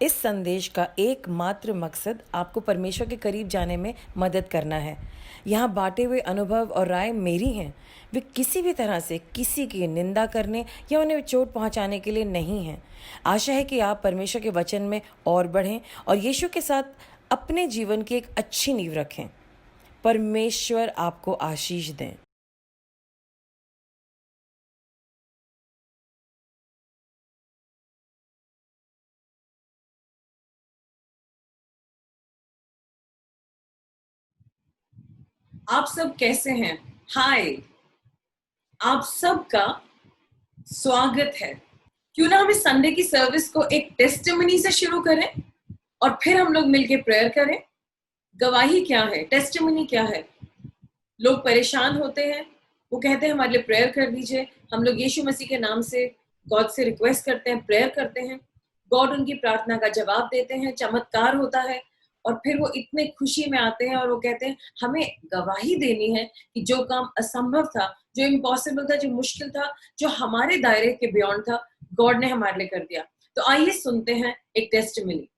इस संदेश का एकमात्र मकसद आपको परमेश्वर के करीब जाने में मदद करना है। यहाँ बांटे हुए अनुभव और राय मेरी हैं। वे किसी भी तरह से किसी की निंदा करने या उन्हें चोट पहुँचाने के लिए नहीं हैं। आशा है कि आप परमेश्वर के वचन में और बढ़ें और यीशु के साथ अपने जीवन की एक अच्छी नींव रखें। परमेश्वर आपको आशीष दें। आप सब कैसे हैं? हाय, आप सबका स्वागत है। क्यों ना हम इस संडे की सर्विस को एक टेस्टिमनी से शुरू करें और फिर हम लोग मिलके प्रेयर करें। गवाही क्या है, टेस्टिमनी क्या है? लोग परेशान होते हैं, वो कहते हैं हमारे लिए प्रेयर कर दीजिए। हम लोग यीशु मसीह के नाम से गॉड से रिक्वेस्ट करते हैं, प्रेयर करते हैं। गॉड उनकी प्रार्थना का जवाब देते हैं, चमत्कार होता है और फिर वो इतने खुशी में आते हैं और वो कहते हैं हमें गवाही देनी है कि जो काम असंभव था, जो इम्पॉसिबल था, जो मुश्किल था, जो हमारे दायरे के बियॉन्ड था, गॉड ने हमारे लिए कर दिया। तो आइए सुनते हैं एक टेस्टिमनी।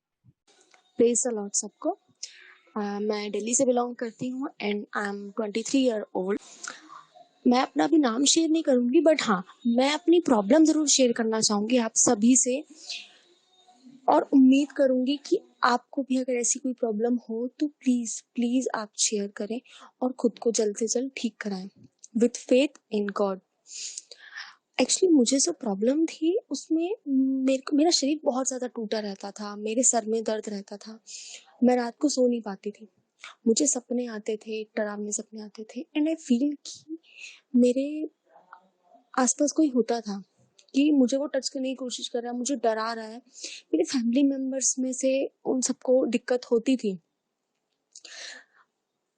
प्रेज द लॉर्ड सबको। मैं दिल्ली से बिलोंग करती हूँ and I am 23 year old. मैं अपना भी नाम शेयर नहीं करूँगी, बट हाँ, मैं अपनी प्रॉब्लम ज़रूर शेयर करना चाहूँगी आप सभी से, और उम्मीद करूँगी कि आपको भी अगर ऐसी कोई प्रॉब्लम हो तो प्लीज़ प्लीज़ आप शेयर करें और खुद को जल्द से जल्द ठीक कराएं with faith in God. Actually मुझे जो प्रॉब्लम थी उसमें मेरा शरीर बहुत ज़्यादा टूटा रहता था, मेरे सर में दर्द रहता था, मैं रात को सो नहीं पाती थी, मुझे सपने आते थे, डरावने सपने आते थे एंड आई फील कि मेरे आसपास कोई होता था, कि मुझे वो टच करने की कोशिश कर रहा है, मुझे डरा रहा है। मेरे फैमिली मेम्बर्स में से उन सबको दिक्कत होती थी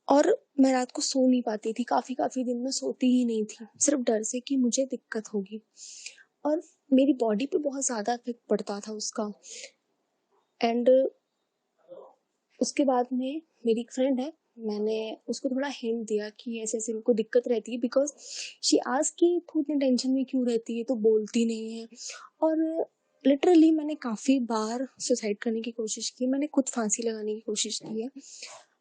और मैं रात को सो नहीं पाती थी, काफ़ी दिन में सोती ही नहीं थी, सिर्फ डर से कि मुझे दिक्कत होगी। और मेरी बॉडी पे बहुत ज़्यादा इफेक्ट पड़ता था उसका। एंड उसके बाद में मेरी एक फ्रेंड है, मैंने उसको थोड़ा हिंट दिया कि ऐसे ऐसे इनको दिक्कत रहती है, बिकॉज शी आस्क्ड कि तू इतने टेंशन में क्यों रहती है, तो बोलती नहीं है। और लिटरली मैंने काफ़ी बार सुसाइड करने की कोशिश की, मैंने खुद फांसी लगाने की कोशिश की है।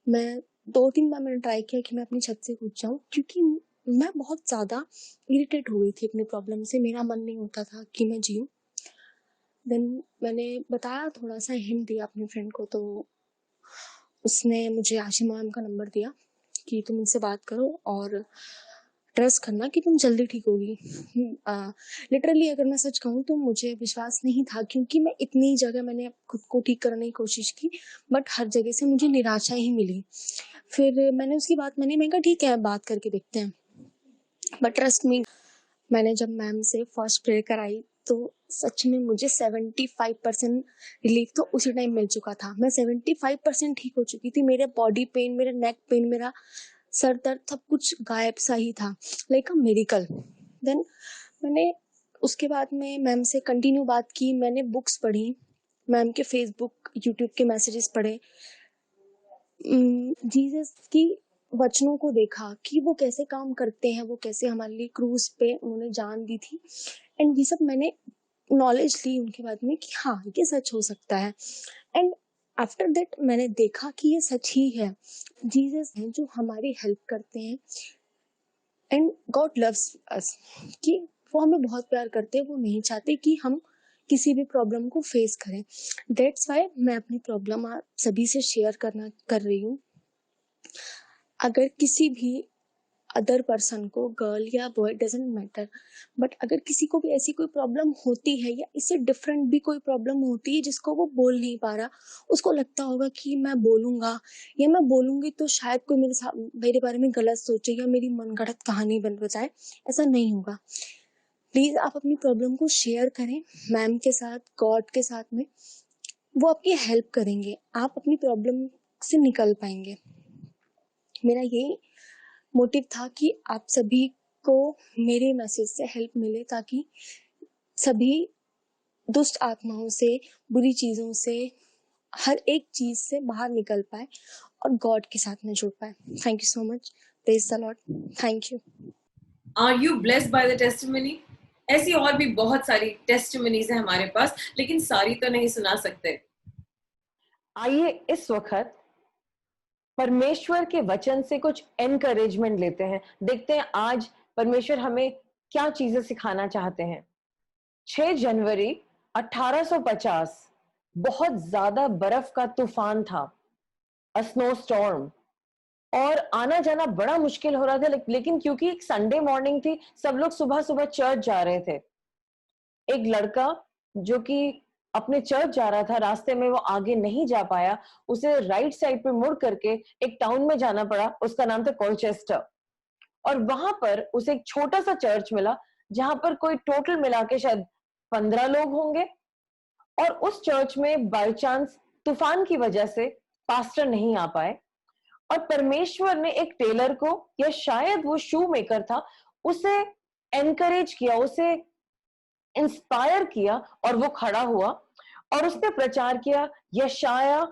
मैं 2-3 बार मैंने ट्राई किया कि मैं अपनी छत से कूद जाऊँ, क्योंकि मैं बहुत ज़्यादा इरिटेट हो गई थी अपनी प्रॉब्लम से, मेरा मन नहीं होता था कि मैं जीऊँ। देन मैंने बताया, थोड़ा सा हिंट दिया अपनी फ्रेंड को, तो उसने मुझे आशिमा मैम का नंबर दिया कि तुम इनसे बात करो और ट्रस्ट करना कि तुम जल्दी ठीक होगी। लिटरली अगर मैं सच कहूँ तो मुझे विश्वास नहीं था, क्योंकि मैं इतनी जगह मैंने खुद को ठीक करने की कोशिश की, बट हर जगह से मुझे निराशा ही मिली। फिर मैंने उसकी बात मानी, मैंने कहा ठीक है बात करके देखते हैं। बट ट्रस्ट मी, मैंने जब मैम से फर्स्ट प्रेयर कराई तो सच में मुझे 75% रिलीफ तो उसी टाइम मिल चुका था। मैं 75% ठीक हो चुकी थी, मेरे बॉडी पेन, मेरा नेक पेन, मेरा सर दर्द, सब कुछ गायब सा ही था, लाइक अ मिरेकल। देन मैंने उसके बाद में मैम से कंटिन्यू बात की, मैंने बुक्स पढ़ी, मैम के फेसबुक यूट्यूब के मैसेजेस पढ़े, जीसस की वचनों को देखा कि वो कैसे काम करते हैं, वो कैसे हमारे लिए क्रूज पे उन्होंने जान दी थी। एंड ये सब मैंने नॉलेज ली उनके बाद में कि हाँ ये सच हो सकता है। एंड आफ्टर दैट मैंने देखा कि ये सच ही है, जीसस हैं जो हमारी हेल्प करते हैं एंड गॉड लव्स अस, कि वो हमें बहुत प्यार करते हैं, वो नहीं चाहते कि हम किसी भी प्रॉब्लम को फेस करें। दैट्स वाई मैं अपनी प्रॉब्लम आप सभी से शेयर कर रही हूँ। अगर किसी भी अदर पर्सन को, गर्ल या बॉय डजेंट मैटर, बट अगर किसी को भी ऐसी कोई प्रॉब्लम होती है या इससे डिफरेंट भी कोई प्रॉब्लम होती है जिसको वो बोल नहीं पा रहा, उसको लगता होगा कि मैं बोलूंगा या मैं बोलूंगी तो शायद कोई मेरे बारे में गलत सोचे या मेरी मनगढ़ंत कहानी बन बजाए, ऐसा नहीं होगा। प्लीज आप अपनी प्रॉब्लम को शेयर करें मैम के साथ, गॉड के साथ में, वो आपकी हेल्प करेंगे, आप अपनी प्रॉब्लम से निकल पाएंगे। मेरा यही मोटिव था कि आप सभी को मेरे मैसेज से हेल्प मिले, ताकि सभी दुष्ट आत्माओं से, बुरी चीजों से, हर एक चीज से बाहर निकल पाए और गॉड के साथ में जुड़ पाए। Thank you so much. Praise the Lord. Thank you. Are you blessed by the testimony? ऐसी और भी बहुत सारी टेस्टिमनीज है हमारे पास, लेकिन सारी तो नहीं सुना सकते। आइए इस वक्त परमेश्वर के वचन से कुछ एनकरेजमेंट लेते हैं, देखते हैं आज परमेश्वर हमें क्या चीजें सिखाना चाहते हैं। 6 जनवरी 1850 बहुत ज्यादा बर्फ का तूफान था, अ स्नो स्टॉर्म, और आना जाना बड़ा मुश्किल हो रहा था। लेकिन क्योंकि एक संडे मॉर्निंग थी, सब लोग सुबह सुबह चर्च जा रहे थे। एक लड़का जो कि अपने चर्च जा रहा था, रास्ते में वो आगे नहीं जा पाया, उसे राइट साइड पे मुड़ करके एक टाउन में जाना पड़ा, उसका नाम था कोलचेस्टर। और वहां पर उसे एक छोटा सा चर्च मिला जहां पर कोई टोटल मिला के शायद 15 लोग होंगे। और उस चर्च में बाय चांस तूफान की वजह से पास्टर नहीं आ पाए, और परमेश्वर ने एक टेलर को, या शायद वो शू मेकर था, उसे एनकरेज किया, उसे इंस्पायर किया, और वो खड़ा हुआ और उसने प्रचार किया यशाया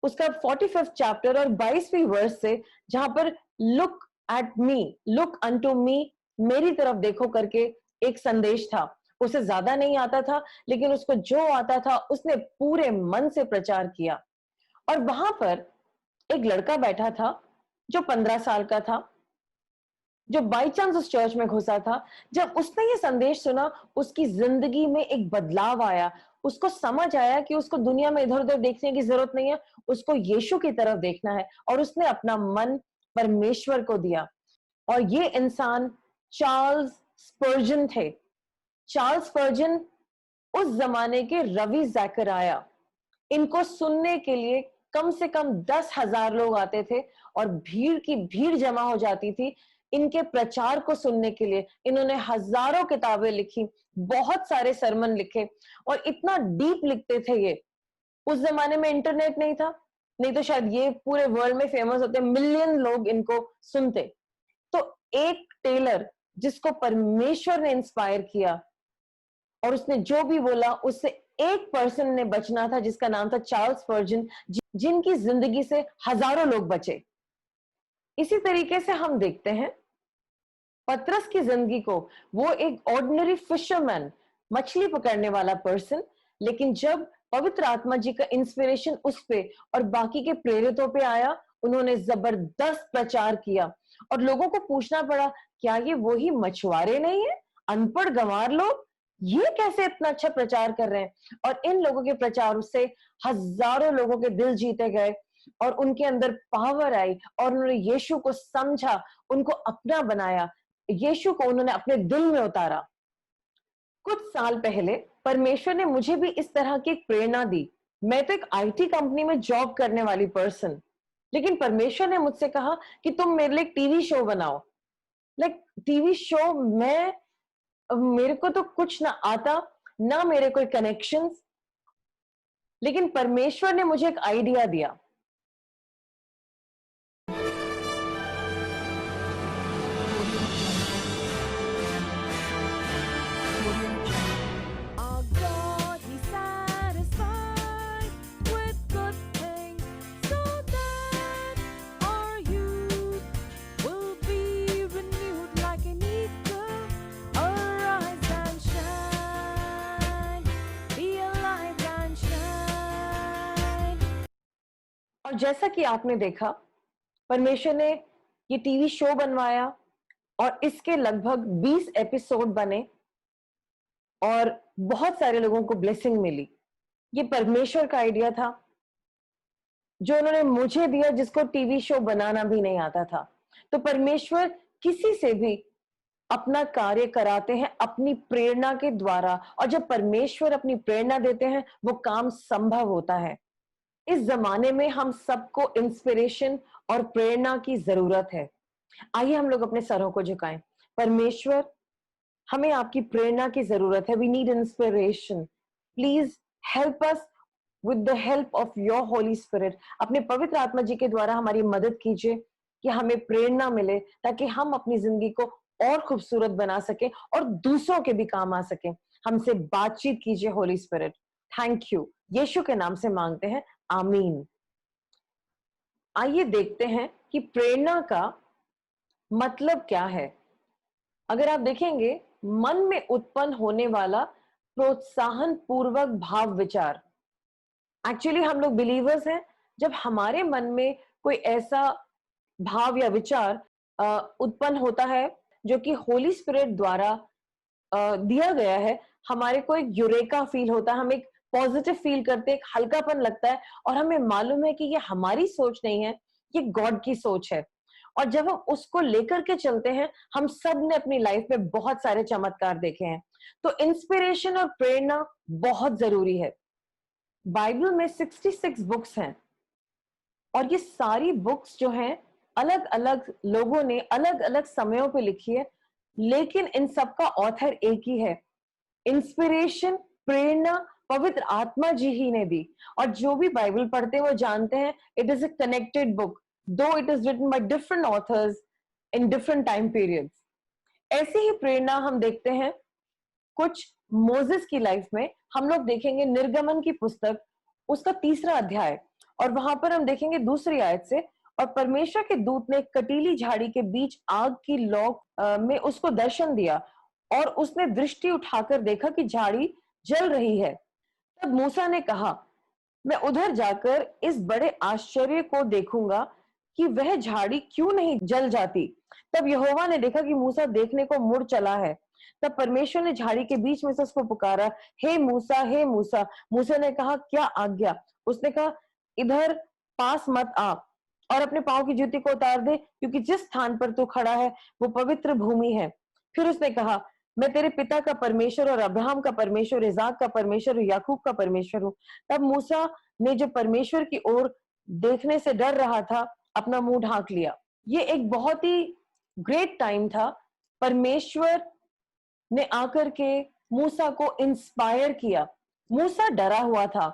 उसका 45th चैप्टर और 22वीं वर्स से, जहां पर look at me, look unto me, मेरी तरफ देखो करके एक संदेश था। उसे ज्यादा नहीं आता था, लेकिन उसको जो आता था उसने पूरे मन से प्रचार किया। और वहां पर एक लड़का बैठा था जो 15 साल का था, जो बाई चांस उस चर्च में घुसा था। जब उसने ये संदेश सुना, उसकी जिंदगी में एक बदलाव आया। उसको समझ आया कि उसको दुनिया में इधर उधर देखने की जरूरत नहीं है, उसको यीशु की तरफ देखना है, और उसने अपना मन परमेश्वर को दिया। और ये इंसान चार्ल्स स्पर्जन थे। चार्ल्स स्पर्जन उस जमाने के रवि जैकराया, इनको सुनने के लिए कम से कम 10,000 लोग आते थे, और भीड़ की भीड़ जमा हो जाती थी इनके प्रचार को सुनने के लिए। इन्होंने हजारों किताबें लिखी, बहुत सारे सरमन लिखे, और इतना डीप लिखते थे ये। उस जमाने में इंटरनेट नहीं था, नहीं तो शायद ये पूरे वर्ल्ड में फेमस होते, मिलियन लोग इनको सुनते। तो एक टेलर जिसको परमेश्वर ने इंस्पायर किया, और उसने जो भी बोला उससे एक पर्सन ने बचना था, जिसका नाम था चार्ल्स स्पर्जन, जिनकी जिंदगी से हजारों लोग बचे। इसी तरीके से हम देखते हैं पतरस की जिंदगी को। वो एक ऑर्डिनरी फिशरमैन, मछली पकड़ने वाला पर्सन, लेकिन जब पवित्र आत्मा जी का इंस्पिरेशन उस पे और बाकी के प्रेरितों पे आया, उन्होंने जबरदस्त प्रचार किया। और लोगों को पूछना पड़ा, क्या ये वही मछुआरे नहीं है, अनपढ़ गंवार लोग, ये कैसे इतना अच्छा प्रचार कर रहे हैं? और इन लोगों के प्रचार से हजारों लोगों के दिल जीते गए, और उनके अंदर पावर आई, और उन्होंने यीशु को समझा, उनको अपना बनाया, यीशु को उन्होंने अपने दिल में उतारा। कुछ साल पहले परमेश्वर ने मुझे भी इस तरह की एक प्रेरणा दी। मैं तो एक आईटी कंपनी में जॉब करने वाली पर्सन, लेकिन परमेश्वर ने मुझसे कहा कि तुम मेरे लिए एक टीवी शो बनाओ। टीवी शो, मेरे को तो कुछ ना आता, ना मेरे कोई कनेक्शंस, लेकिन परमेश्वर ने मुझे एक आइडिया दिया। Our God, He's satisfied with good things, so that our youth will be renewed like an eagle. Arise and shine, be alive and shine. और जैसा कि आपने देखा, परमेश्वर ने ये टीवी शो बनवाया, और इसके लगभग 20 एपिसोड बने, और बहुत सारे लोगों को ब्लेसिंग मिली। ये परमेश्वर का आइडिया था, जो उन्होंने मुझे दिया, जिसको टीवी शो बनाना भी नहीं आता था। तो परमेश्वर किसी से भी अपना कार्य कराते हैं अपनी प्रेरणा के द्वारा, और जब परमेश्वर अपनी प्रेरणा देते हैं, वो काम संभव होता है। इस जमाने में हम सबको इंस्पिरेशन और प्रेरणा की जरूरत है। आइए हम लोग अपने सरों को झुकाएं। परमेश्वर, हमें आपकी प्रेरणा की जरूरत है। We need inspiration. Please help us with the help of your holy spirit. अपने पवित्र आत्मा जी के द्वारा हमारी मदद कीजिए कि हमें प्रेरणा मिले, ताकि हम अपनी जिंदगी को और खूबसूरत बना सके और दूसरों के भी काम आ सके। हमसे बातचीत कीजिए होली स्पिरिट। थैंक यू, यीशु के नाम से मांगते हैं, आमीन। आइए देखते हैं कि प्रेरणा का मतलब क्या है। अगर आप देखेंगे, मन में उत्पन्न होने वाला प्रोत्साहन पूर्वक भाव विचार, एक्चुअली हम लोग बिलीवर्स हैं। जब हमारे मन में कोई ऐसा भाव या विचार उत्पन्न होता है जो कि होली स्पिरिट द्वारा दिया गया है, हमारे को एक यूरेका फील होता है, हम एक पॉजिटिव फील करते हैं, एक हल्कापन लगता है और हमें मालूम है कि ये हमारी सोच नहीं है, ये गॉड की सोच है। और जब हम उसको लेकर के चलते हैं, हम सब ने अपनी लाइफ में बहुत सारे चमत्कार देखे हैं। तो इंस्पिरेशन और प्रेरणा बहुत जरूरी है। बाइबल में 66 बुक्स हैं और ये सारी बुक्स जो हैं अलग अलग लोगों ने अलग अलग समयों पे लिखी है, लेकिन इन सबका ऑथर एक ही है। इंस्पिरेशन, प्रेरणा पवित्र आत्मा जी ही ने दी। और जो भी बाइबल पढ़ते हैं वो जानते हैं it is a connected book, though it is written by different authors in different time periods. ऐसी ही प्रेरणा हम देखते हैं कुछ मोजेस की लाइफ में। हम लोग देखेंगे निर्गमन की पुस्तक, उसका 3रा अध्याय, और वहां पर हम देखेंगे 2री आयत से, और परमेश्वर के दूत ने कटीली झाड़ी के बीच आग की लौ में उसको दर्शन दिया और उसने दृष्टि उठाकर देखा कि झाड़ी जल रही है। तब मूसा ने कहा, मैं उधर जाकर इस बड़े आश्चर्य को देखूंगा कि वह झाड़ी क्यों नहीं जल जाती। तब यहोवा ने देखा कि मूसा देखने को मुड़ चला है। तब परमेश्वर ने झाड़ी के बीच में से उसको पुकारा, हे मूसा, हे मूसा। मूसा ने कहा, क्या आज्ञा? उसने कहा, इधर पास मत आ और अपने पांव की जूती को उतार दे, क्योंकि जिस स्थान पर तू खड़ा है वो पवित्र भूमि है। फिर उसने कहा, मैं तेरे पिता का परमेश्वर और अब्राहम का परमेश्वर, इजाक का परमेश्वर और याकूब का परमेश्वर हूं। तब मूसा ने जो परमेश्वर की ओर देखने से डर रहा था, अपना मुंह ढांक लिया। ये एक बहुत ही ग्रेट टाइम था। परमेश्वर ने आकर के मूसा को इंस्पायर किया। मूसा डरा हुआ था,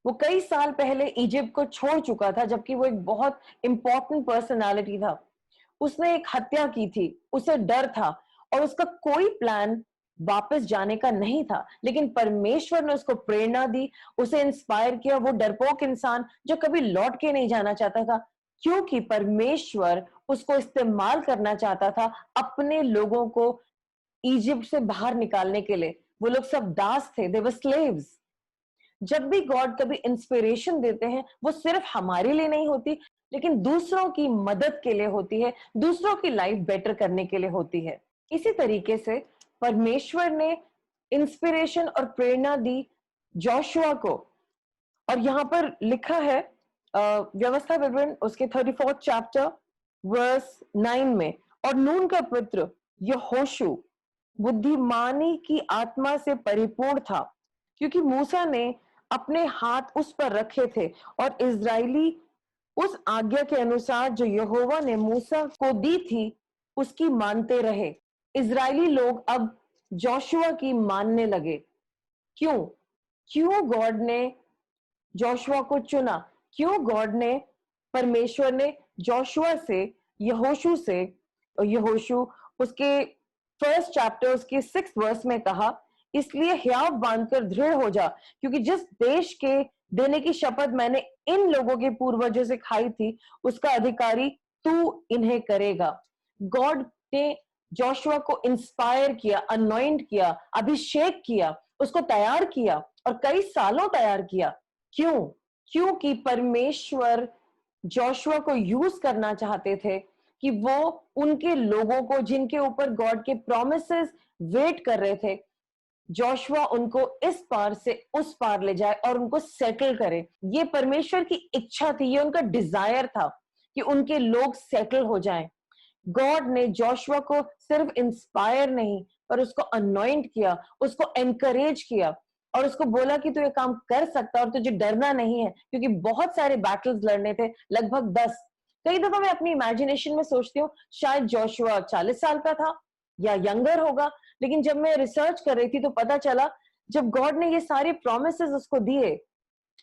वो कई साल पहले इजिप्ट को छोड़ चुका था, जबकि वो एक बहुत इंपॉर्टेंट पर्सनालिटी था। उसने एक हत्या की थी, उसे डर था और उसका कोई प्लान वापस जाने का नहीं था, लेकिन परमेश्वर ने उसको प्रेरणा दी, उसे इंस्पायर किया। वो डरपोक इंसान जो कभी लौट के नहीं जाना चाहता था, क्योंकि परमेश्वर उसको इस्तेमाल करना चाहता था अपने लोगों को इजिप्ट से बाहर निकालने के लिए। वो लोग सब दास थे, दे वर स्लेव्स। जब भी गॉड कभी इंस्पिरेशन देते हैं, वो सिर्फ हमारे लिए नहीं होती, लेकिन दूसरों की मदद के लिए होती है, दूसरों की लाइफ बेटर करने के लिए होती है। इसी तरीके से परमेश्वर ने इंस्पिरेशन और प्रेरणा दी जोशुआ को, और यहां पर लिखा है व्यवस्था विवरण उसके 34 चैप्टर वर्स 9 में, और नून का पुत्र यहोशू बुद्धिमानी की आत्मा से परिपूर्ण था, क्योंकि मूसा ने अपने हाथ उस पर रखे थे और इजरायली उस आज्ञा के अनुसार जो यहोवा ने मूसा को दी थी उसकी मानते रहे। इजरायली लोग अब जोशुआ की मानने लगे। क्यों? क्यों गॉड ने जोशुआ को चुना? क्यों गॉड ने, परमेश्वर ने जोशुआ से, यहोशू से, यहोशू उसके 1 चैप्टर उसके 6 वर्स में कहा, इसलिए हियाव बांधकर दृढ़ हो जा, क्योंकि जिस देश के देने की शपथ मैंने इन लोगों के पूर्वजों से खाई थी, उसका अधिकारी तू इन्हें करेगा। गॉड ने जोशुआ को इंस्पायर किया, अनॉइंट किया, अभिषेक किया, उसको तैयार किया और कई सालों तैयार किया। क्यों? क्योंकि परमेश्वर जोशुआ को यूज करना चाहते थे कि वो उनके लोगों को, जिनके ऊपर गॉड के प्रॉमिसेस वेट कर रहे थे, जोशुआ उनको इस पार से उस पार ले जाए और उनको सेटल करे। ये परमेश्वर की इच्छा थी, ये उनका डिजायर था कि उनके लोग सेटल हो जाएं। गॉड ने जोशुआ को सिर्फ इंस्पायर नहीं, पर उसको अनॉइंट किया, उसको एनकरेज किया और उसको बोला कि तू ये काम कर सकता और तुझे डरना नहीं है, क्योंकि बहुत सारे बैटल्स लड़ने थे, लगभग 10। कई दफा मैं अपनी इमेजिनेशन में सोचती हूँ शायद जोशुआ 40 साल का था या यंगर होगा, लेकिन जब मैं रिसर्च कर रही थी तो पता चला जब गॉड ने ये सारे प्रॉमिसेस उसको दिए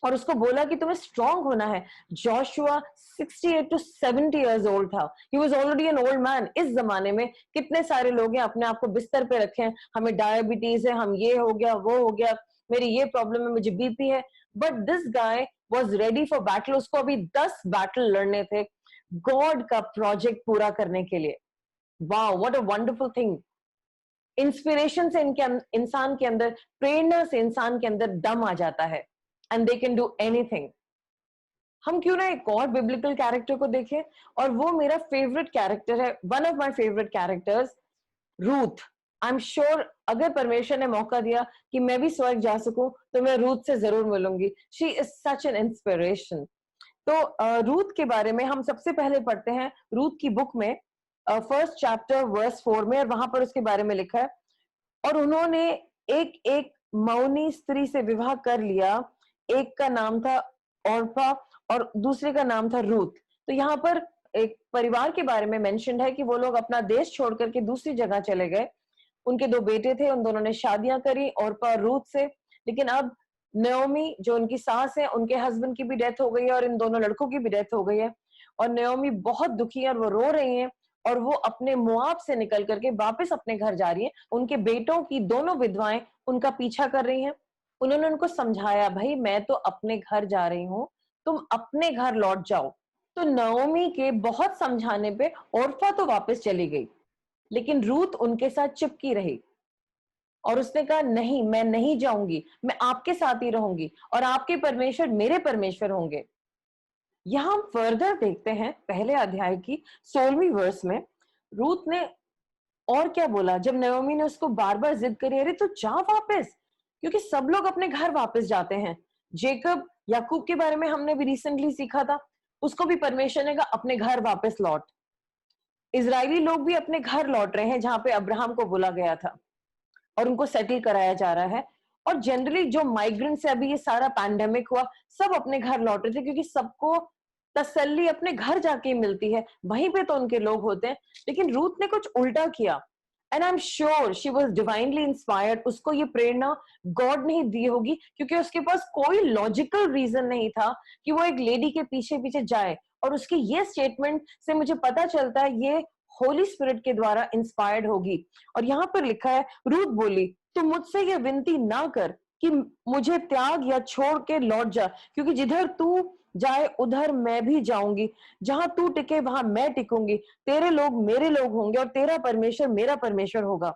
और उसको बोला कि तुम्हें स्ट्रांग होना है, जोशुआ 68 to 70 इयर्स ओल्ड था। He was already an old man. इस जमाने में कितने सारे लोग हैं अपने आप को बिस्तर पे रखे हैं, हमें डायबिटीज है, हम ये हो गया, वो हो गया, मेरी ये प्रॉब्लम है, मुझे बीपी है, but this guy was ready for battle. उसको अभी 10 बैटल लड़ने थे गॉड का प्रोजेक्ट पूरा करने के लिए। Wow, what a wonderful thing. Inspiration से इंसान के अंदर, प्रेरणा से इंसान के अंदर दम आ जाता है। and they can do anything. हम क्यों ना एक और बिब्लिकल कैरेक्टर को देखें, और वो मेरा फेवरेट कैरेक्टर है, one of my favourite characters, Ruth. I am sure अगर परमेश्वर ने मौका दिया कि मैं भी स्वर्ग जा सकूं तो मैं रूथ से जरूर मिलूंगी। She is such an inspiration. तो रूथ के बारे में हम सबसे पहले पढ़ते हैं रूथ की बुक में, फर्स्ट चैप्टर वर्स 4 में, और वहां पर उसके बारे में लिखा है, और उन्होंने एक एक मौनी स्त्री से विवाह कर लिया, एक का नाम था ऑर्पा और दूसरे का नाम था रूथ। तो यहाँ पर एक परिवार के बारे में मेंशन है कि वो लोग अपना देश छोड़ करके दूसरी जगह चले गए। उनके 2 बेटे थे, उन दोनों ने शादियां करी ऑर्पा और रूथ से, लेकिन अब नयोमी जो उनकी सास है, उनके हस्बैंड की भी डेथ हो गई है और इन दोनों लड़कों की भी डेथ हो गई है, और नयोमी बहुत दुखी है और वो रो रही हैं, और वो अपने मोआब से निकल करके वापस अपने घर जा रही है। उनके बेटों की दोनों विधवाएं उनका पीछा कर रही हैं। उन्होंने उनको समझाया, भाई मैं तो अपने घर जा रही हूँ, तुम अपने घर लौट जाओ। तो नयोमी के बहुत समझाने पे ओर्फा तो वापस चली गई, लेकिन रूथ उनके साथ चिपकी रही और उसने कहा, नहीं मैं नहीं जाऊंगी, मैं आपके साथ ही रहूंगी और आपके परमेश्वर मेरे परमेश्वर होंगे। यहां हम फर्दर देखते हैं पहले अध्याय की 16वीं वर्स में, रूथ ने और क्या बोला जब नयोमी ने उसको बार बार जिद करी, अरे तो जा वापस, क्योंकि सब लोग अपने घर वापस जाते हैं। जेकब याकूब के बारे में हमने भी रिसेंटली सीखा था, उसको भी परमेश्वर ने कहा अपने घर वापस लौट। इजरायली लोग भी अपने घर लौट रहे हैं जहां पे अब्राहम को बोला गया था, और उनको सेटल कराया जा रहा है। और जनरली जो माइग्रेंट से अभी ये सारा पैंडेमिक हुआ, सब अपने घर लौट रहे थे, क्योंकि सबको तसल्ली अपने घर जाके मिलती है, वहीं पे तो उनके लोग होते हैं। लेकिन रूथ ने कुछ उल्टा किया, and I am sure she was divinely inspired. उसको ये प्रेरणा गॉड ने ही दी होगी, क्योंकि उसके पास कोई लॉजिकल रीजन नहीं था कि वो एक लेडी के पीछे पीछे जाए। और उसकी ये स्टेटमेंट से मुझे पता चलता है ये होली स्पिरिट के द्वारा इंस्पायर्ड होगी। और यहाँ पर लिखा है, रूथ बोली, तू मुझसे ये विनती ना कर कि मुझे त्याग या छोड़ के लौट जा, क्योंकि जिधर तू जाए उधर मैं भी जाऊंगी, जहां तू टिके वहां मैं टिकूंगी, तेरे लोग मेरे लोग होंगे और तेरा परमेश्वर मेरा परमेश्वर होगा।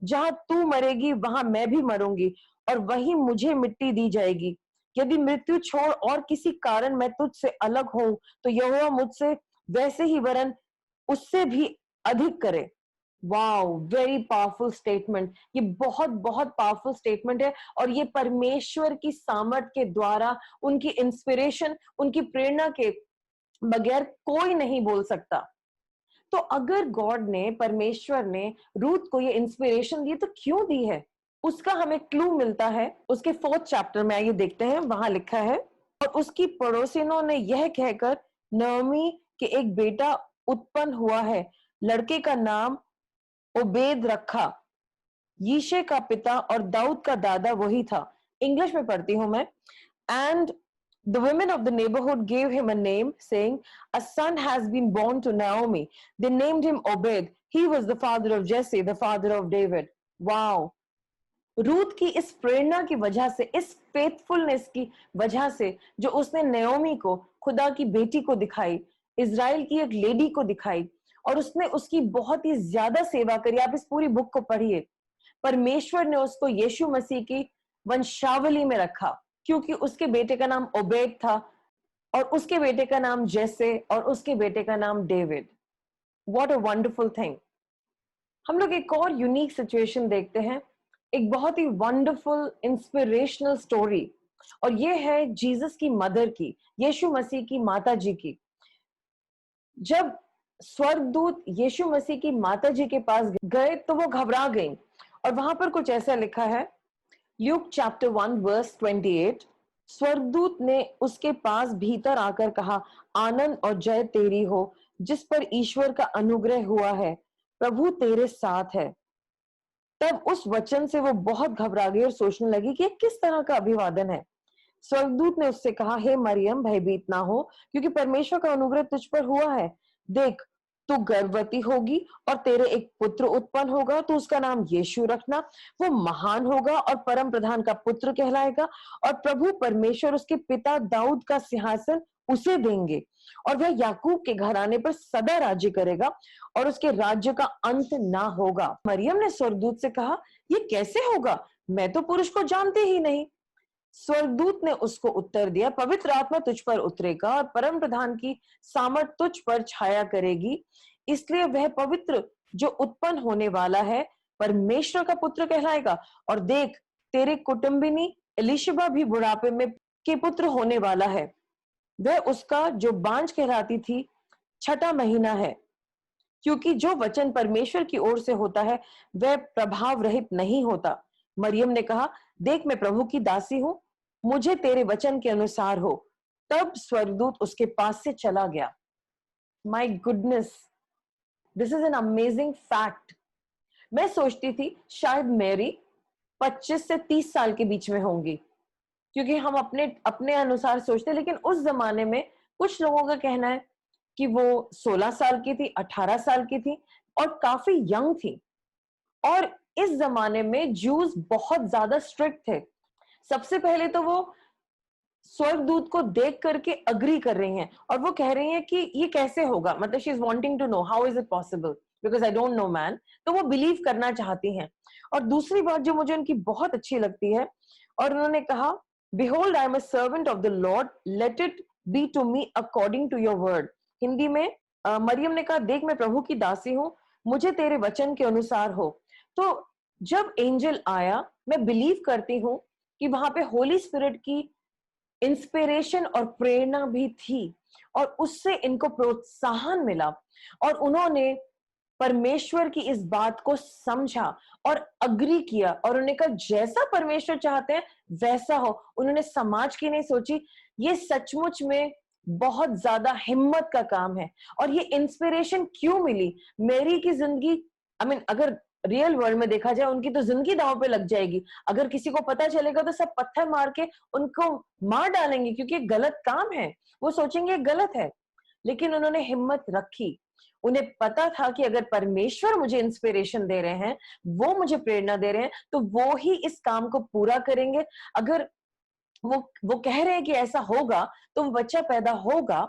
जहां तू मरेगी वहां मैं भी मरूंगी और वहीं मुझे मिट्टी दी जाएगी। यदि मृत्यु छोड़ और किसी कारण मैं तुझसे अलग हूं तो यहोवा मुझसे वैसे ही वरन उससे भी अधिक करे। Wow, very powerful statement. ये बहुत बहुत पावरफुल स्टेटमेंट है, और ये परमेश्वर की सामर्थ के द्वारा, उनकी इंस्पिरेशन, उनकी प्रेरणा के बगैर कोई नहीं बोल सकता। तो अगर गॉड ने, परमेश्वर ने रूथ को ये इंस्पिरेशन दी तो क्यों दी है, उसका हमें क्लू मिलता है उसके 4th चैप्टर में। आइए देखते हैं, वहां लिखा है, और उसकी पड़ोसिनों ने यह कहकर नयोमी के एक बेटा उत्पन्न हुआ है, लड़के का नाम ओबेद रखा। यीशे का पिता और दाऊद का दादा वही था। इंग्लिश में पढ़ती हूं मैं। And the women of the neighborhood gave him a name, saying, a son has been born to Naomi. They named him Obed. He was the father of Jesse, the father of David. Wow. Ruth की इस प्रेरणा की वजह से, इस faithfulness की वजह से, जो उसने नयोमी को, खुदा की बेटी को दिखाई, इजराइल की एक लेडी को दिखाई, और उसने उसकी बहुत ही ज्यादा सेवा करी। आप इस पूरी बुक को पढ़िए। परमेश्वर ने उसको यीशु मसीह की वंशावली में रखा, क्योंकि उसके बेटे का नाम ओबेद था, और उसके बेटे का नाम जैसे, और उसके बेटे का नाम David. What a wonderful thing. हम लोग एक और यूनिक सिचुएशन देखते हैं, एक बहुत ही वंडरफुल इंस्पिरेशनल स्टोरी, और ये है जीसस की मदर की, यीशु मसीह की माता जी की। जब स्वर्गदूत यीशु मसीह की माता जी के पास गए तो वो घबरा गई, और वहां पर कुछ ऐसा लिखा है, ल्यूक चैप्टर 1 वर्स 28, स्वर्गदूत ने उसके पास भीतर आकर कहा, आनंद और जय तेरी हो, जिस पर ईश्वर का अनुग्रह हुआ है, प्रभु तेरे साथ है। तब उस वचन से वो बहुत घबरा गई और सोचने लगी कि किस तरह का अभिवादन है। स्वर्गदूत ने उससे कहा, हे मरियम, भयभीत ना हो, क्योंकि परमेश्वर का अनुग्रह तुझ पर हुआ है। देख, तू गर्भवती होगी और तेरे एक पुत्र उत्पन्न होगा, तो उसका नाम यीशु रखना। वो महान होगा और परम प्रधान का पुत्र कहलाएगा, और प्रभु परमेश्वर उसके पिता दाऊद का सिंहासन उसे देंगे, और वह याकूब के घराने पर सदा राज्य करेगा, और उसके राज्य का अंत ना होगा। मरियम ने स्वर्गदूत से कहा, ये कैसे होगा, मैं तो पुरुष को जानती ही नहीं। स्वर्गदूत ने उसको उत्तर दिया, पवित्र आत्मा तुझ पर उतरेगा और परम प्रधान की सामर्थ तुझ पर छाया करेगी, इसलिए वह पवित्र जो उत्पन्न होने वाला है परमेश्वर का पुत्र कहलाएगा। और देख, तेरे कुटुंबिनी एलिशबा भी बुढ़ापे में के पुत्र होने वाला है। वह उसका जो बांझ कहलाती थी 6वां महीना है, क्योंकि जो वचन परमेश्वर की ओर से होता है वह प्रभाव रहित नहीं होता। मरियम ने कहा, देख मैं प्रभु की दासी हूं, मुझे तेरे वचन के अनुसार हो। तब स्वर्गदूत उसके पास से चला गया। My goodness, this is an amazing fact. मैं सोचती थी शायद मेरी 25 से 30 साल के बीच में होंगी, क्योंकि हम अपने अपने अनुसार सोचते हैं, लेकिन उस जमाने में कुछ लोगों का कहना है कि वो 16 साल की थी, 18 साल की थी और काफी यंग थी। और इस जमाने में जूस बहुत ज्यादा स्ट्रिक्ट थे। सबसे पहले तो वो स्वर्गदूत को देख करके अग्री कर रही हैं और वो कह रही हैं कि ये कैसे होगा, मतलब she is wanting to know how is it possible because I don't know man. तो वो बिलीव करना चाहती हैं। और दूसरी बात जो मुझे उनकी बहुत अच्छी लगती है, और उन्होंने कहा, behold I am a servant of the Lord, let it be to me according to your word. Hindi में मरियम ने कहा, देख मैं प्रभु की दासी हूं, मुझे तेरे वचन के अनुसार हो। तो जब एंजल आया, मैं बिलीव करती हूँ कि वहां पे होली स्पिरिट की इंस्पिरेशन और प्रेरणा भी थी और उससे इनको प्रोत्साहन मिला और उन्होंने परमेश्वर की इस बात को समझा और अग्री किया और उन्होंने कहा जैसा परमेश्वर चाहते हैं वैसा हो। उन्होंने समाज की नहीं सोची। ये सचमुच में बहुत ज्यादा हिम्मत का काम है। और ये इंस्पिरेशन क्यों मिली? मेरी की जिंदगी, आई मीन अगर रियल वर्ल्ड में देखा जाए, उनकी तो जिंदगी दांव पे लग जाएगी। अगर किसी को पता चलेगा तो सब पत्थर मार के उनको मार डालेंगे, क्योंकि गलत काम है, वो सोचेंगे गलत है। लेकिन उन्होंने हिम्मत रखी। उन्हें पता था कि अगर परमेश्वर मुझे इंस्पिरेशन दे रहे हैं, वो मुझे प्रेरणा दे रहे हैं, तो वो ही इस काम को पूरा करेंगे। अगर वो कह रहे हैं कि ऐसा होगा तो वो बच्चा पैदा होगा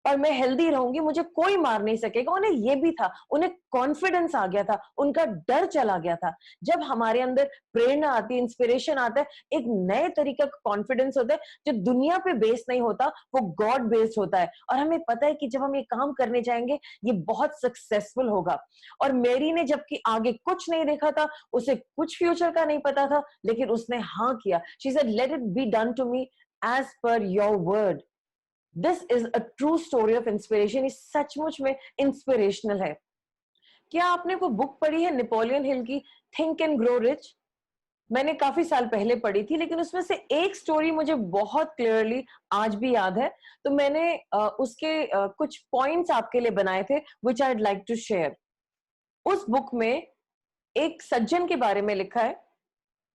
और मैं हेल्दी रहूंगी, मुझे कोई मार नहीं सकेगा। उन्हें ये भी था, उन्हें कॉन्फिडेंस आ गया था, उनका डर चला गया था। जब हमारे अंदर प्रेरणा आती है, इंस्पिरेशन आता है, एक नए तरीके का कॉन्फिडेंस होता है जो दुनिया पे बेस नहीं होता, वो गॉड बेस्ड होता है। और हमें पता है कि जब हम ये काम करने जाएंगे ये बहुत सक्सेसफुल होगा। और मेरी ने जबकि आगे कुछ नहीं देखा था, उसे कुछ फ्यूचर का नहीं पता था, लेकिन उसने हाँ किया। She said, let it be done to me as per your word. This is a true story of inspiration. ये सचमुच में इंस्पिरेशनल है। क्या आपने वो बुक पढ़ी है नेपोलियन हिल की, थिंक एंड ग्रो रिच? मैंने काफी साल पहले पढ़ी थी, लेकिन उसमें से एक स्टोरी मुझे बहुत क्लियरली आज भी याद है। तो मैंने उसके कुछ पॉइंट्स आपके लिए बनाए थे विच आई लाइक टू शेयर। उस बुक में एक सज्जन के बारे में लिखा है,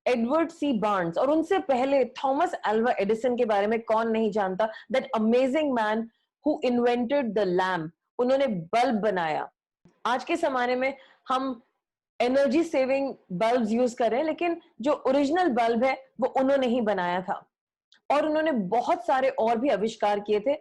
एडवर्ड सी बार्न्स, और उनसे पहले थॉमस अल्वा एडिसन के बारे में कौन नहीं जानता, that amazing man who invented the lamp. उन्होंने बल्ब बनाया। आज के जमाने में हम एनर्जी सेविंग बल्ब्स यूज कर रहे हैं, लेकिन जो ओरिजिनल बल्ब है वो उन्होंने ही बनाया था। और उन्होंने बहुत सारे और भी आविष्कार किए थे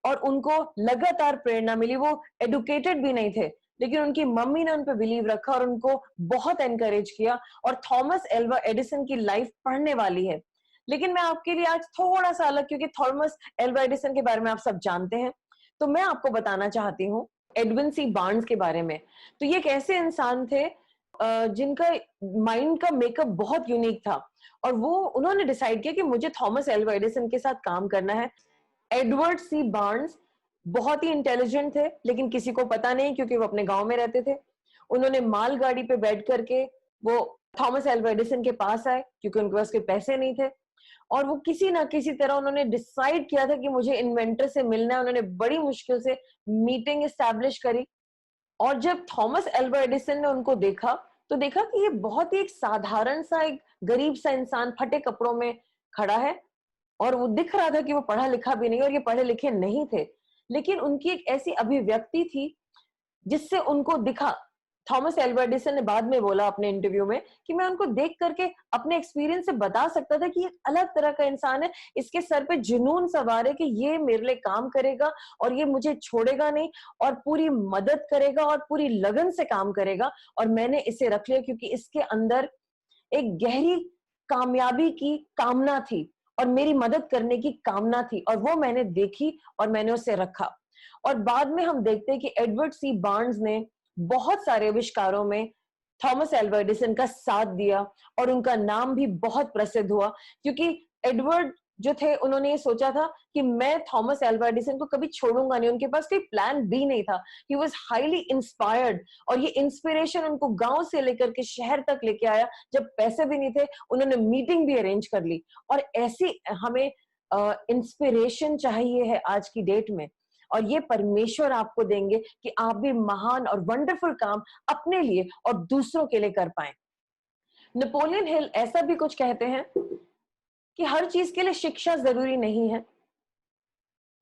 और उनको लगातार प्रेरणा मिली। वो एडुकेटेड भी नहीं थे, लेकिन उनकी मम्मी ने उन पर बिलीव रखा और उनको बहुत एनकरेज किया। और थॉमस एल्वा एडिसन की लाइफ पढ़ने वाली है। लेकिन मैं आपके लिए आज थोड़ा सा अलग, क्योंकि थॉमस एल्वा एडिसन के बारे में आप सब जानते हैं, तो मैं आपको बताना चाहती हूँ एडविन सी बार्न्स के बारे में। तो ये एक ऐसे इंसान थे जिनका माइंड का मेकअप बहुत यूनिक था और वो उन्होंने डिसाइड किया कि मुझे थॉमस एल्वा एडिसन के साथ काम करना है। एडवर्ड सी बार्न्स बहुत ही इंटेलिजेंट थे, लेकिन किसी को पता नहीं क्योंकि वो अपने गांव में रहते थे। उन्होंने मालगाड़ी पे बैठ करके वो थॉमस एल्वा एडिसन के पास आए, क्योंकि उनके पास कोई पैसे नहीं थे। और वो किसी ना किसी तरह उन्होंने डिसाइड किया था कि मुझे इन्वेंटर से मिलना है। उन्होंने बड़ी मुश्किल से मीटिंग एस्टैब्लिश करी। और जब थॉमस एल्वा एडिसन ने उनको देखा तो देखा कि ये बहुत ही एक साधारण सा, एक गरीब सा इंसान फटे कपड़ों में खड़ा है और वो दिख रहा था कि वो पढ़ा लिखा भी नहीं और ये पढ़े लिखे नहीं थे। लेकिन उनकी एक ऐसी अभिव्यक्ति थी जिससे उनको दिखा। थॉमस एल्वा एडिसन ने बाद में बोला अपने इंटरव्यू में कि मैं उनको देख करके अपने एक्सपीरियंस से बता सकता था कि ये अलग तरह का इंसान है, इसके सर पे जुनून सवार है कि ये मेरे लिए काम करेगा और ये मुझे छोड़ेगा नहीं और पूरी मदद करेगा और पूरी लगन से काम करेगा। और मैंने इसे रख लिया क्योंकि इसके अंदर एक गहरी कामयाबी की कामना थी और मेरी मदद करने की कामना थी, और वो मैंने देखी और मैंने उसे रखा। और बाद में हम देखते हैं कि एडवर्ड सी बार्न्स ने बहुत सारे आविष्कारों में थॉमस एल्वा एडिसन का साथ दिया, और उनका नाम भी बहुत प्रसिद्ध हुआ, क्योंकि एडवर्ड जो थे उन्होंने ये सोचा था कि मैं थॉमस एल्वा एडिसन को कभी छोड़ूंगा नहीं। उनके पास कोई प्लान बी नहीं था। ही वॉज हाईली इंस्पायर्ड, और ये इंस्पिरेशन उनको गांव से लेकर के शहर तक लेके आया। जब पैसे भी नहीं थे, उन्होंने मीटिंग भी अरेंज कर ली। और ऐसी हमें इंस्पिरेशन चाहिए है आज की डेट में, और ये परमेश्वर आपको देंगे कि आप भी महान और वंडरफुल काम अपने लिए और दूसरों के लिए कर पाए। नेपोलियन हिल ऐसा भी कुछ कहते हैं कि हर चीज के लिए शिक्षा जरूरी नहीं है,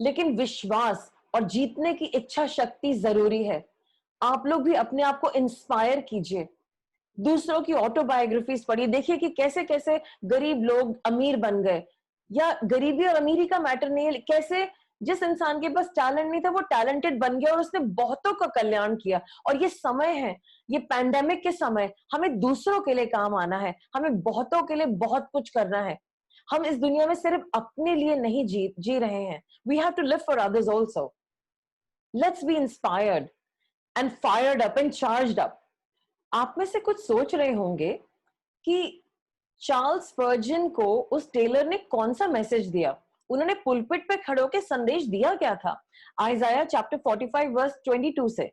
लेकिन विश्वास और जीतने की इच्छा शक्ति जरूरी है। आप लोग भी अपने आप को इंस्पायर कीजिए, दूसरों की ऑटोबायोग्राफीज पढ़िए, देखिए कि कैसे कैसे गरीब लोग अमीर बन गए। या गरीबी और अमीरी का मैटर नहीं है, कैसे जिस इंसान के पास टैलेंट नहीं था वो टैलेंटेड बन गया और उसने बहुतों का कल्याण किया। और ये समय है, ये पैंडेमिक के समय, हमें दूसरों के लिए काम आना है, हमें बहुतों के लिए बहुत कुछ करना है। हम इस दुनिया में सिर्फ अपने लिए नहीं जी रहे हैं। We have to live for others also. Let's be inspired and fired up and charged up. आप में से कुछ सोच रहे होंगे कि चार्ल्स स्पर्जन को उस टेलर ने कौन सा मैसेज दिया, उन्होंने पुलपिट पे खड़े होकर संदेश दिया क्या था। आइजाया चैप्टर 45 वर्स 22 से,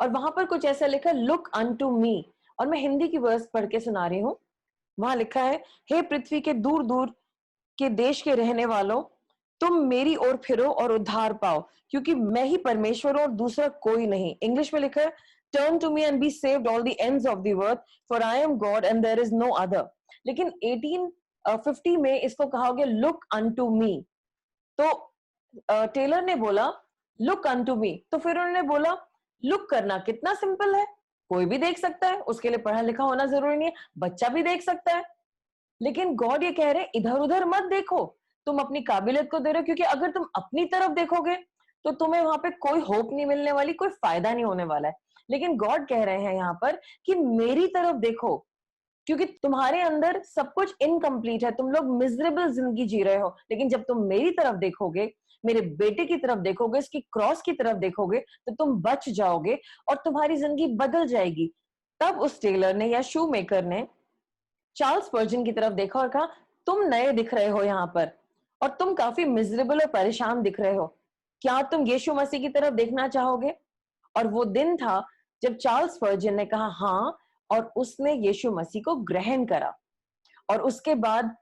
और वहां पर कुछ ऐसा लिखा, लुक अनटू मी। और मैं हिंदी की वर्स पढ़ के सुना रही हूं। वहां लिखा है, हे पृथ्वी के दूर दूर के देश के रहने वालों, तुम मेरी ओर फिरो और उद्धार पाओ, क्योंकि मैं ही परमेश्वर हूं और दूसरा कोई नहीं। इंग्लिश में लिखा है, turn to me and be saved all the ends of the earth, for I am God and there is no other. लेकिन 1850 में इसको कहा गया, लुक अनटू मी। तो टेलर ने बोला लुक अनटू मी, तो फिर उन्होंने बोला लुक करना कितना सिंपल है, कोई भी देख सकता है, उसके लिए पढ़ा लिखा होना जरूरी नहीं है, बच्चा भी देख सकता है। लेकिन गॉड ये कह रहे इधर उधर मत देखो, तुम अपनी काबिलियत को दे रहे हो, क्योंकि अगर तुम अपनी तरफ देखोगे तो तुम्हें वहां पे कोई होप नहीं मिलने वाली, कोई फायदा नहीं होने वाला है। लेकिन गॉड कह रहे हैं यहाँ पर कि मेरी तरफ देखो, क्योंकि तुम्हारे अंदर सब कुछ इनकम्प्लीट है, तुम लोग मिजरेबल जिंदगी जी रहे हो। लेकिन जब तुम मेरी तरफ देखोगे, मेरे बेटे की तरफ देखोगे, इसकी क्रॉस की तरफ देखोगे, तो तुम बच जाओगे और तुम्हारी जिंदगी बदल जाएगी। तब उस टेलर ने या शू मेकर ने चार्ल्स स्पर्जन की तरफ देखा और कहा, तुम नए दिख रहे हो यहाँ पर, और तुम काफी मिजरेबल और परेशान दिख रहे हो, क्या तुम यीशु मसीह की तरफ देखना चाहोगे? और वो दिन था जब चार्ल्स स्पर्जन ने कहा हाँ, और उसने यीशु मसीह को ग्रहण करा। और उसके बाद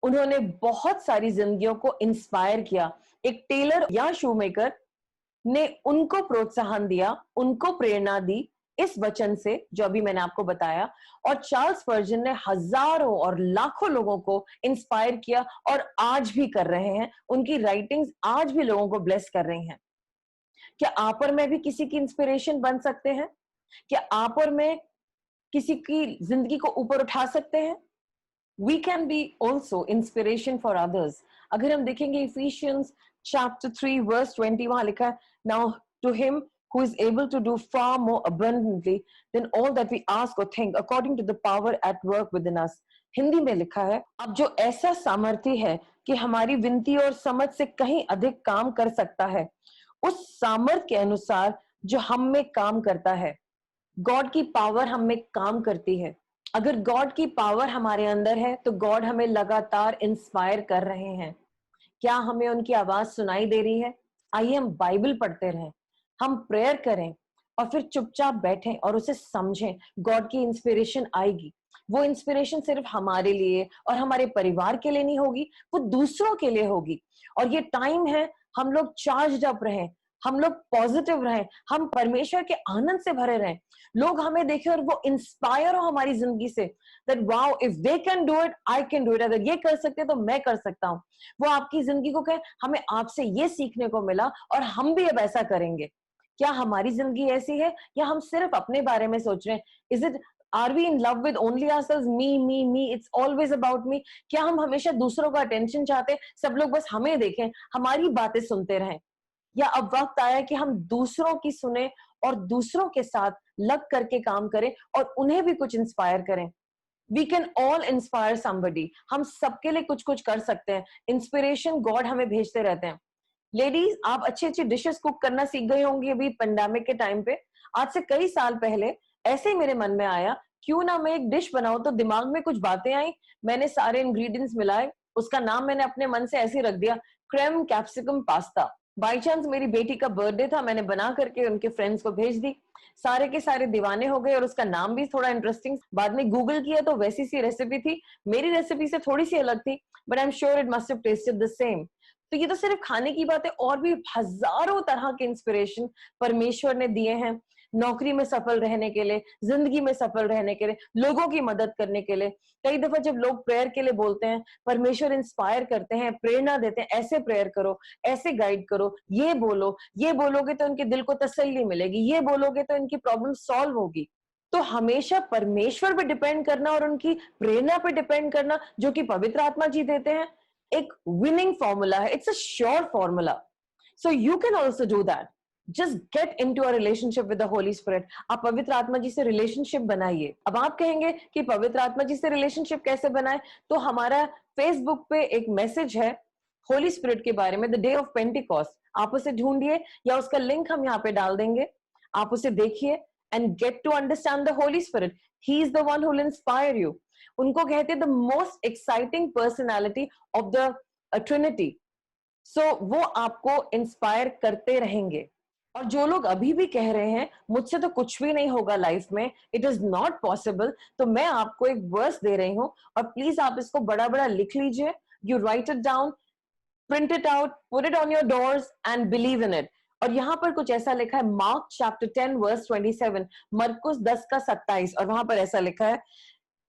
उन्होंने बहुत सारी जिंदगियों को इंस्पायर किया। एक टेलर या शू मेकर ने उनको प्रोत्साहन दिया, उनको प्रेरणा दी इस वचन से जो अभी मैंने आपको बताया। और चार्ल्स स्पर्जन ने हजारों और लाखों लोगों को इंस्पायर किया और आज भी कर रहे हैं। उनकी राइटिंग्स आज भी लोगों को ब्लेस कर रही हैं। क्या आप और मैं भी किसी की इंस्पिरेशन बन सकते हैं? क्या आप और मैं किसी की जिंदगी को ऊपर उठा सकते हैं? We can be also inspiration for others. अगर हम देखेंगे इफिशियंस चैप्टर 3 वर्स 20, वहां लिखा है, now to him who is able to do far more abundantly than all that we ask or think according to the power at work within us. Hindi में लिखा है, अब जो ऐसा सामर्थ्य है कि हमारी विनती और समझ से कहीं अधिक काम कर सकता है, उस सामर्थ्य के अनुसार जो हम में काम करता है। गॉड की पावर हम में काम करती है। अगर गॉड की पावर हमारे अंदर है तो गॉड हमें लगातार इंस्पायर कर रहे हैं। क्या हमें उनकी आवाज सुनाई दे रही है? आइए हम बाइबल पढ़ते रहें, हम प्रेयर करें और फिर चुपचाप बैठें और उसे समझें। गॉड की इंस्पिरेशन आएगी। वो इंस्पिरेशन सिर्फ हमारे लिए और हमारे परिवार के लिए नहीं होगी, वो दूसरों के लिए होगी। और ये टाइम है, हम लोग चार्ज्ड अप रहें, हम लोग पॉजिटिव रहें, हम परमेश्वर के आनंद से भरे रहें। लोग हमें देखें और वो इंस्पायर हो हमारी जिंदगी से, that wow if they can do it I can do it. अगर ये कर सकते तो मैं कर सकता हूँ। वो आपकी जिंदगी को कहे, हमें आपसे ये सीखने को मिला और हम भी अब ऐसा करेंगे। क्या हमारी जिंदगी ऐसी है या हम सिर्फ अपने बारे में सोच रहे हैं? Is it are we in love with only ourselves? Me, it's always about me. क्या हम हमेशा दूसरों का अटेंशन चाहते हैं, सब लोग बस हमें देखें, हमारी बातें सुनते रहें? या अब वक्त आया कि हम दूसरों की सुने और दूसरों के साथ लग करके काम करें और उन्हें भी कुछ इंस्पायर करें? We can all inspire somebody, हम सबके लिए कुछ कुछ कर सकते हैं। इंस्पिरेशन गॉड हमें भेजते रहते हैं। लेडीज, आप अच्छी अच्छी डिशेस कुक करना सीख गई होंगी अभी पेंडेमिक के टाइम पे। आज से कई साल पहले ऐसे ही मेरे मन में आया, क्यों ना मैं एक डिश बनाऊं, तो दिमाग में कुछ बातें आई, मैंने सारे इंग्रेडिएंट्स मिलाए, उसका नाम मैंने अपने मन से ऐसे ही रख दिया, cream capsicum pasta. By chance मेरी बेटी का बर्थडे था, मैंने बना करके उनके फ्रेंड्स को भेज दी, सारे के सारे दीवाने हो गए, और उसका नाम भी थोड़ा इंटरेस्टिंग। बाद में गूगल किया तो वैसी सी रेसिपी थी, मेरी रेसिपी से थोड़ी सी अलग थी, but I am sure it must have tested the same. तो ये तो सिर्फ खाने की बात है, और भी हजारों तरह के इंस्पिरेशन परमेश्वर ने दिए हैं नौकरी में सफल रहने के लिए, जिंदगी में सफल रहने के लिए, लोगों की मदद करने के लिए। कई दफा जब लोग प्रेयर के लिए बोलते हैं, परमेश्वर इंस्पायर करते हैं, प्रेरणा देते हैं, ऐसे प्रेयर करो, ऐसे गाइड करो, ये बोलो, ये बोलोगे तो उनके दिल को तसल्ली मिलेगी, ये बोलोगे तो इनकी प्रॉब्लम सॉल्व होगी। तो हमेशा परमेश्वर पे डिपेंड करना और उनकी प्रेरणा पे डिपेंड करना, जो कि पवित्र आत्मा जी देते हैं, एक विनिंग फॉर्मूला है। It's a sure formula. So you can also do that. Just get into a relationship with the Holy spirit. आप पवित्र आत्मा जी से रिलेशनशिप बनाइए। अब आप कहेंगे कि पवित्र आत्मा जी से रिलेशनशिप कैसे बनाए, तो हमारा फेसबुक पे एक मैसेज है होली स्पिरिट के बारे में, द डे ऑफ पेंटिकॉस्ट। आप उसे ढूंढिए, या उसका लिंक हम यहाँ पे डाल देंगे, आप उसे देखिए and get to understand the Holy Spirit. He is the one who will inspire you. उनको कहते हैं the most exciting personality of the Trinity. So वो आपको इंस्पायर करते रहेंगे। और जो लोग अभी भी कह रहे हैं मुझसे तो कुछ भी नहीं होगा लाइफ में, इट इज नॉट पॉसिबल, तो मैं आपको एक वर्स दे रही हूं, और प्लीज आप इसको बड़ा बड़ा लिख लीजिए। You right it down, print it out, put it on your doors and believe in it. और यहां पर कुछ ऐसा लिखा है, मार्क चैप्टर 10 वर्स 27, मरकुस 10 का 27, और वहां पर ऐसा लिखा है,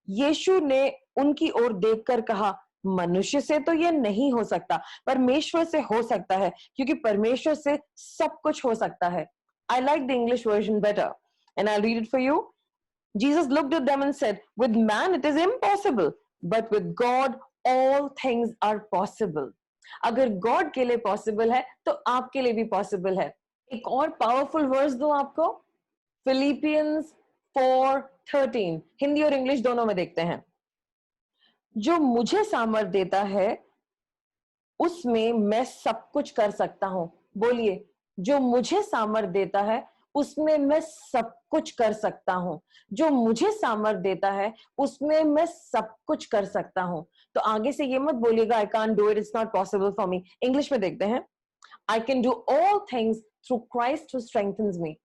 यीशु ने उनकी ओर देखकर कहा, मनुष्य से तो ये नहीं हो सकता, परमेश्वर से हो सकता है, क्योंकि परमेश्वर से सब कुछ हो सकता है। I like the English version better, and I'll read it for you. Jesus looked at them and said, with man it is impossible, but with God all things are possible. अगर गॉड के लिए possible है तो आपके लिए भी possible है। एक और पावरफुल वर्स दो आपको, फिलिपियंस 4:13, हिंदी और इंग्लिश दोनों में देखते हैं। जो मुझे सामर्थ देता है उसमें मैं सब कुछ कर सकता हूं। बोलिए, जो मुझे सामर्थ देता है उसमें मैं सब कुछ कर सकता हूं। जो मुझे सामर्थ देता है उसमें मैं सब कुछ कर सकता हूं। तो आगे से ये मत बोलिएगा I can't do it, it's not possible for me. English में देखते हैं, आई can do all things through Christ who strengthens me.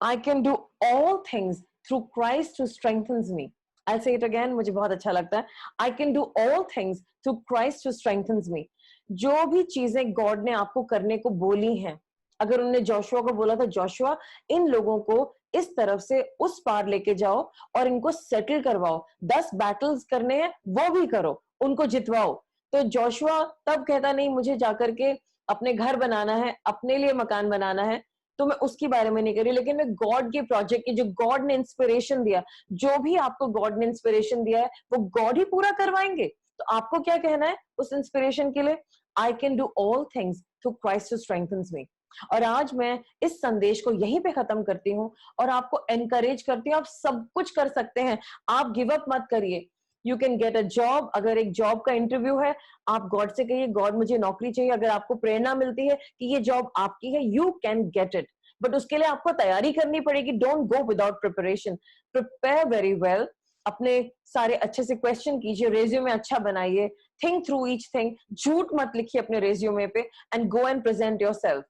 I can do all things through Christ who strengthens me. I'll say it again, मुझे बहुत अच्छा लगता है। I can do all things through Christ who strengthens me. जो भी चीजें God ने आपको करने को बोली हैं, अगर उन्होंने जोशुआ को बोला था, जोशुआ इन लोगों को इस तरफ से उस पार लेके जाओ और इनको सेटल करवाओ, 10 बैटल्स करने हैं वो भी करो, उनको जितवाओ। तो जोशुआ तब कहता नहीं मुझे जाकर के अपने घर बनाना है, अपने लिए मकान बनाना है, तो मैं उसके बारे में नहीं कर रही, लेकिन मैं गॉड के प्रोजेक्ट की, जो गॉड ने इंस्पिरेशन दिया, जो भी आपको गॉड ने इंस्पिरेशन दिया है वो गॉड ही पूरा करवाएंगे। तो आपको क्या कहना है उस इंस्पिरेशन के लिए, I can do all things through Christ who strengthens me. और आज मैं इस संदेश को यहीं पे खत्म करती हूँ और आपको एनकरेज करती हूँ, आप सब कुछ कर सकते हैं, आप गिव अप मत करिए। You can get a job, अगर एक जॉब का इंटरव्यू है, आप गॉड से कहिए गॉड मुझे नौकरी चाहिए। अगर आपको प्रेरणा मिलती है कि ये जॉब आपकी है, you can get it, but उसके लिए आपको तैयारी करनी पड़ेगी। Don't go without preparation, prepare very well. अपने सारे अच्छे से क्वेश्चन कीजिए, रेज्यूमे अच्छा बनाइए, थिंक थ्रू ईच थिंग, झूठ मत लिखिए अपने रेज्यूमे पे, and go and present yourself.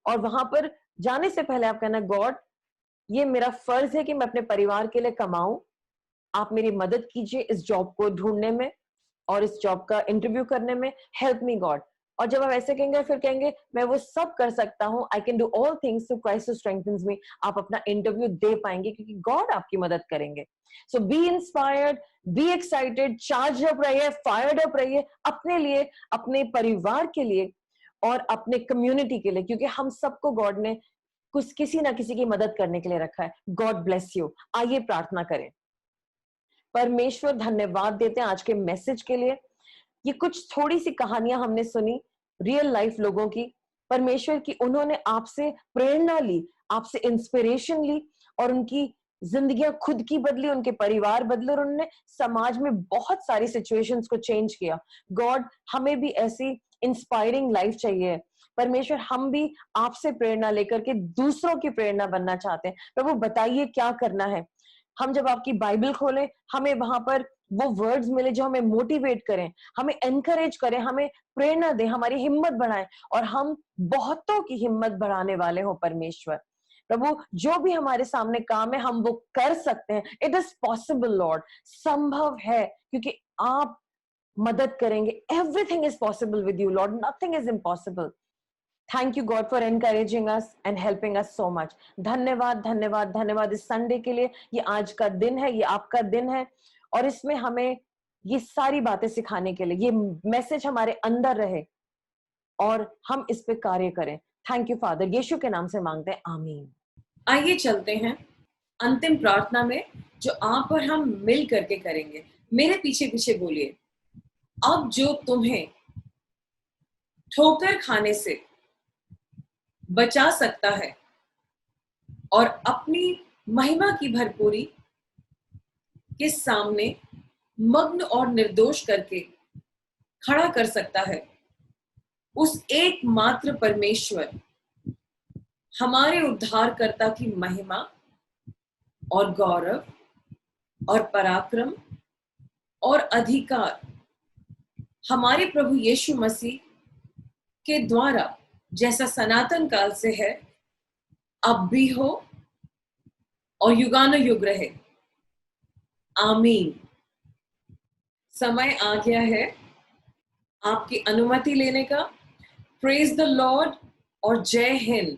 और वहां पर जाने से पहले आप कहना, गॉड ये मेरा फर्ज है कि मैं अपने परिवार के लिए कमाऊं, आप मेरी मदद कीजिए इस जॉब को ढूंढने में और इस जॉब का इंटरव्यू करने में, हेल्प मी गॉड। और जब आप ऐसे कहेंगे फिर कहेंगे मैं वो सब कर सकता हूँ, I can do all things through Christ who strengthens me. आप अपना इंटरव्यू दे पाएंगे क्योंकि गॉड आपकी मदद करेंगे। So be inspired, be excited, charge up रहिए, फायर्ड अप रहिए, अपने लिए, अपने परिवार के लिए और अपने कम्युनिटी के लिए, क्योंकि हम सबको गॉड ने कुछ किसी ना किसी की मदद करने के लिए रखा है। God bless you. आइए प्रार्थना करें। परमेश्वर धन्यवाद देते हैं आज के मैसेज के लिए। ये कुछ थोड़ी सी कहानियां हमने सुनी रियल लाइफ लोगों की, परमेश्वर की, उन्होंने आपसे प्रेरणा ली, आपसे इंस्पिरेशन ली और उनकी जिंदगियां खुद की बदली, उनके परिवार बदले और उन्होंने समाज में बहुत सारी सिचुएशंस को चेंज किया। गॉड, हमें भी ऐसी इंस्पायरिंग लाइफ चाहिए। परमेश्वर, हम भी आपसे प्रेरणा लेकर के दूसरों की प्रेरणा बनना चाहते हैं। प्रभु, बताइए क्या करना है। हम जब आपकी बाइबल खोलें, हमें वहां पर वो वर्ड्स मिले जो हमें मोटिवेट करें, हमें एनकरेज करें, हमें प्रेरणा दें, हमारी हिम्मत बढ़ाएं और हम बहुतों की हिम्मत बढ़ाने वाले हो परमेश्वर। प्रभु, जो भी हमारे सामने काम है हम वो कर सकते हैं। इट इज पॉसिबल लॉर्ड, संभव है क्योंकि आप मदद करेंगे। Everything is possible with you Lord, nothing is impossible. Thank you God for encouraging us and helping us so much. धन्यवाद धन्यवाद धन्यवाद इस संडे के लिए। ये आज का दिन है, ये आपका दिन है और इसमें हमें ये सारी बातें सिखाने के लिए, ये मैसेज हमारे अंदर रहे और हम इस पे कार्य करें। थैंक यू फादर, यीशु के नाम से मांगते हैं, आमीन। आइए चलते हैं अंतिम प्रार्थना में, जो आप और हम मिल करके करेंगे। मेरे पीछे पीछे बोलिए। अब जो तुम्हें ठोकर खाने से बचा सकता है और अपनी महिमा की भरपूरी के सामने मग्न और निर्दोष करके खड़ा कर सकता है, उस एकमात्र परमेश्वर, हमारे उद्धारकर्ता की महिमा और गौरव और पराक्रम और अधिकार हमारे प्रभु यीशु मसीह के द्वारा जैसा सनातन काल से है, अब भी हो और युगानुयुग रहे। आमीन। समय आ गया है आपकी अनुमति लेने का। प्रेज द लॉर्ड और जय हिंद।